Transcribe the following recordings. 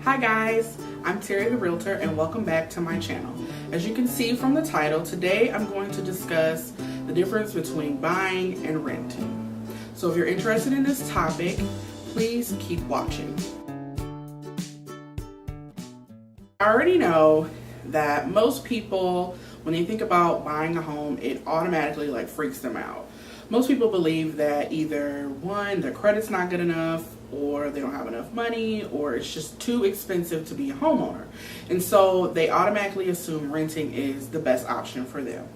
Hi guys, I'm Teri the Realtor and welcome back to my channel. As you can see from the title, today I'm going to discuss the difference between buying and renting. So if you're interested in this topic, please keep watching. I already know that most people, when they think about buying a home, it automatically freaks them out. Most people believe that either one, their credit's not good enough, or they don't have enough money, or it's just too expensive to be a homeowner. And so they automatically assume renting is the best option for them.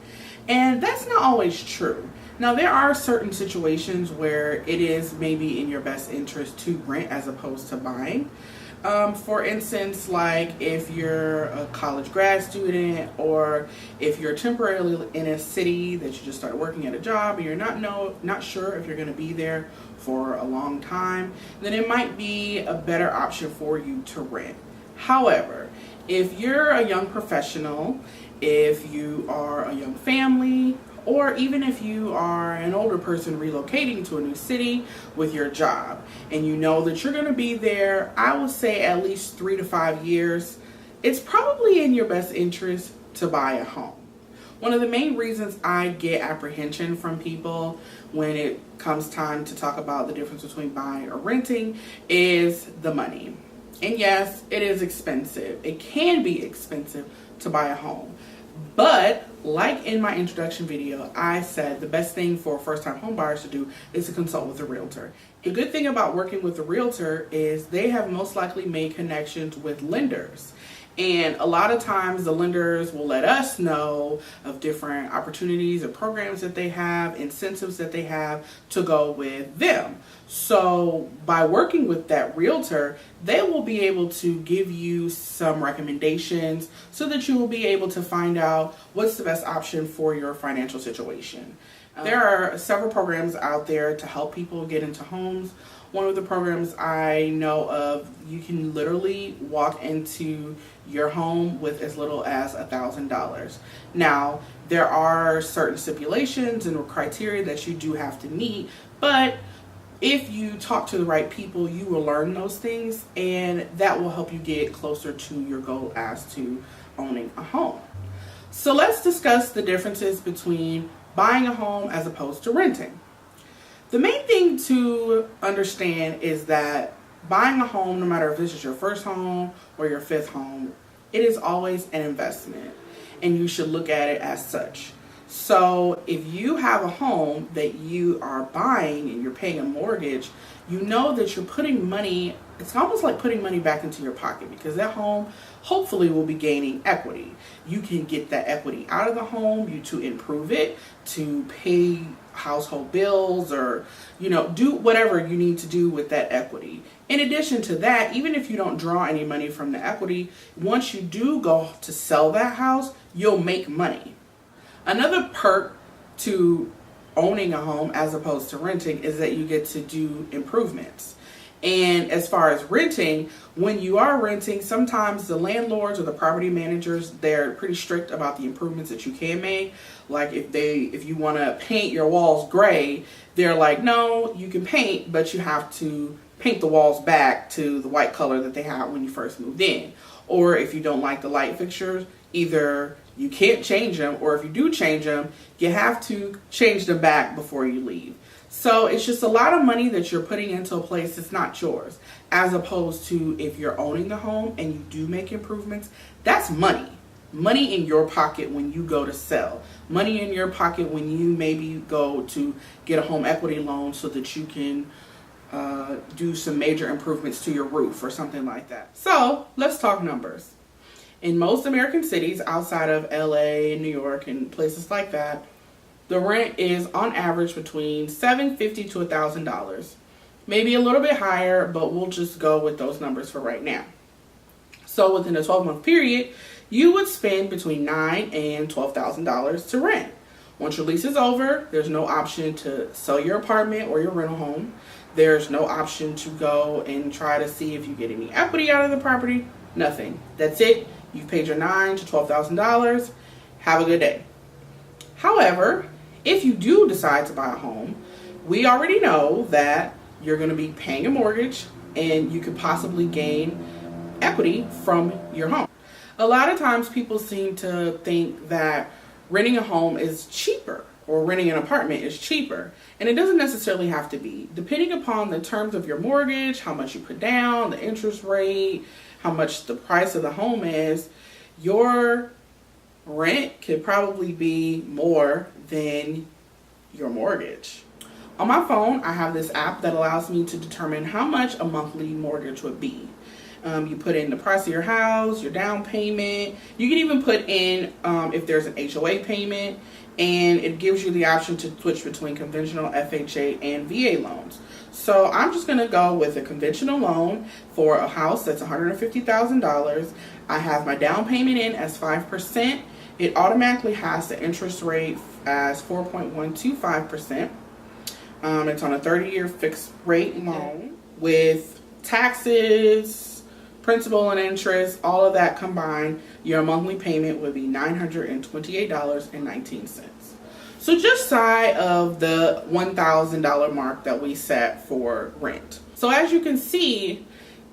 And that's not always true. Now, there are certain situations where it is maybe in your best interest to rent as opposed to buying. For instance, like if you're a college grad student, or if you're temporarily in a city that you just started working at a job and you're not sure if you're going to be there for a long time, then it might be a better option for you to rent. However, if you're a young professional, if you are a young family, or even if you are an older person relocating to a new city with your job and you know that you're going to be there, I would say at least 3 to 5 years, it's probably in your best interest to buy a home. One of the main reasons I get apprehension from people when it comes time to talk about the difference between buying or renting is the money. And yes, it is expensive. It can be expensive to buy a home. But like in my introduction video, I said the best thing for first-time home buyers to do is to consult with a realtor. The good thing about working with a realtor is they have most likely made connections with lenders. And a lot of times the lenders will let us know of different opportunities or programs that they have, incentives that they have to go with them. So by working with that realtor, they will be able to give you some recommendations so that you will be able to find out what's the best option for your financial situation. There are several programs out there to help people get into homes. One of the programs I know of, you can literally walk into your home with as little as $1,000. Now, there are certain stipulations and criteria that you do have to meet, but if you talk to the right people, you will learn those things, and that will help you get closer to your goal as to owning a home. So let's discuss the differences between buying a home as opposed to renting. The main thing to understand is that buying a home, no matter if this is your first home or your fifth home, it is always an investment, and you should look at it as such. So if you have a home that you are buying and you're paying a mortgage, you know that you're putting money, it's almost like putting money back into your pocket, because that home hopefully will be gaining equity. You can get that equity out of the home, to improve it, to pay household bills, or do whatever you need to do with that equity. In addition to that, even if you don't draw any money from the equity, once you do go to sell that house, you'll make money. Another perk to owning a home as opposed to renting is that you get to do improvements. And as far as renting, when you are renting, sometimes the landlords or the property managers, they're pretty strict about the improvements that you can make. Like if you want to paint your walls gray, they're like, no, you can paint, but you have to paint the walls back to the white color that they had when you first moved in. Or if you don't like the light fixtures, either you can't change them, or if you do change them, you have to change them back before you leave. So it's just a lot of money that you're putting into a place that's not yours, as opposed to if you're owning the home and you do make improvements, that's money. Money in your pocket when you go to sell. Money in your pocket when you maybe go to get a home equity loan so that you can do some major improvements to your roof or something like that. So let's talk numbers. In most American cities outside of LA and New York and places like that, the rent is on average between $750 to $1,000. Maybe a little bit higher, but we'll just go with those numbers for right now. So within a 12-month period, you would spend between $9,000 and $12,000 to rent. Once your lease is over, there's no option to sell your apartment or your rental home. There's no option to go and try to see if you get any equity out of the property. Nothing. That's it. You've paid your $9,000 to $12,000. Have a good day. However, if you do decide to buy a home, we already know that you're going to be paying a mortgage, and you could possibly gain equity from your home. A lot of times people seem to think that renting a home is cheaper or renting an apartment is cheaper. And it doesn't necessarily have to be. Depending upon the terms of your mortgage, how much you put down, the interest rate, how much the price of the home is, your rent could probably be more than your mortgage. On my phone, I have this app that allows me to determine how much a monthly mortgage would be. You put in the price of your house, your down payment. You can even put in if there's an HOA payment, and it gives you the option to switch between conventional FHA and VA loans. So I'm just going to go with a conventional loan for a house that's $150,000. I have my down payment in as 5%. It automatically has the interest rate as 4.125%. It's on a 30-year fixed rate loan with taxes, principal and interest, all of that combined. Your monthly payment would be $928.19. So just shy of the $1,000 mark that we set for rent. So as you can see,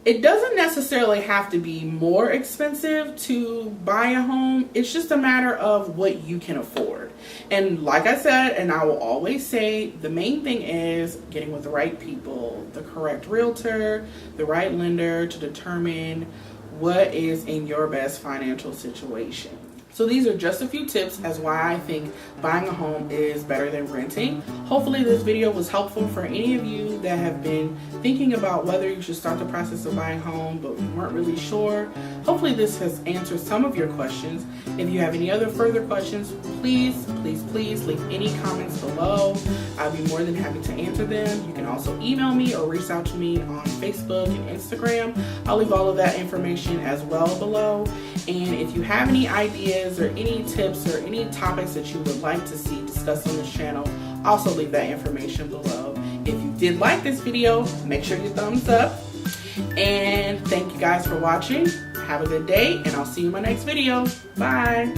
it doesn't necessarily have to be more expensive to buy a home. It's just a matter of what you can afford. And like I said, and I will always say, the main thing is getting with the right people, the correct realtor, the right lender to determine what is in your best financial situation. So these are just a few tips as why I think buying a home is better than renting. Hopefully this video was helpful for any of you that have been thinking about whether you should start the process of buying a home but you weren't really sure. Hopefully this has answered some of your questions. If you have any other further questions, please leave any comments below. I'll be more than happy to answer them. You can also email me or reach out to me on Facebook and Instagram. I'll leave all of that information as well below. And if you have any ideas or any tips or any topics that you would like to see discussed on this channel, also leave that information below. If you did like this video, make sure you thumbs up. And thank you guys for watching. Have a good day, and I'll see you in my next video. Bye.